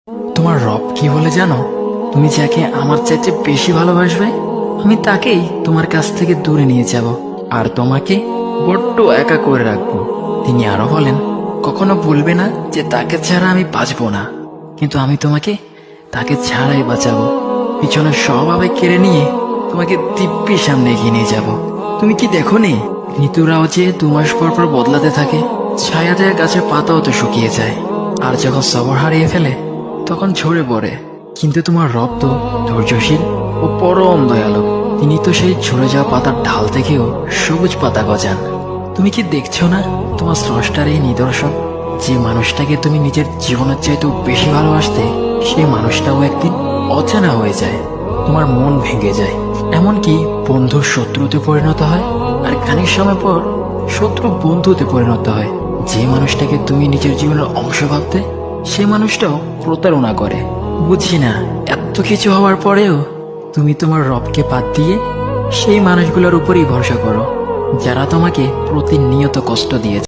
তোমার রব কি বলে জানো? তুমি যাকে আমার চাইতে বেশি ভালোবাসবে, আমি তাকেই তোমার কাছ থেকে দূরে নিয়ে যাব আর তোমাকে বড্ড একা করে রাখবো। তিনি আরো বলেন, কখনো বলবে না যে তাকে ছাড়া আমি বাঁচবো না, কিন্তু আমি তোমাকে তাকে ছাড়াই বাঁচাবো। পিছনে সব আবেগ কেড়ে নিয়ে তোমাকে দিব্যি সামনে এগিয়ে নিয়ে যাব। তুমি কি দেখো নি, ঋতুরাও যে 2 মাস পর পর বদলাতে থাকে, ছায়া দেয়া গাছের পাতাও তো শুকিয়ে যায়, আর যখন সবর হারিয়ে ফেলে তখন ঝরে পড়ে। কিন্তু তোমার রব তো ধৈর্যশীল ও পরম দয়ালু। তিনি তো সেই ঝরে যাওয়া পাতার ঢাল থেকেও সবুজ পাতা গজান। তুমি কি দেখছো না তোমার স্রষ্টার এই নিদর্শন? যে মানুষটাকে তুমি নিজের জীবনের চাইতেও বেশি ভালোবাসতে, সেই মানুষটাও একদিন অচেনা হয়ে যায়, তোমার মন ভেঙে যায়, এমনকি বন্ধু শত্রুতে পরিণত হয়, আর খানিক সময় পর শত্রু বন্ধুতে পরিণত হয়। যে মানুষটাকে তুমি নিজের জীবনের অংশ ভাবতে, সে মানুষটাও প্রতারণা করে। বুঝি না, এত কিছু হওয়ার পরেও তুমি তোমার রবকে বাদ দিয়ে সেই মানুষগুলোর উপরই ভরসা করো, যারা তোমাকে প্রতিনিয়ত কষ্ট দিয়েছে।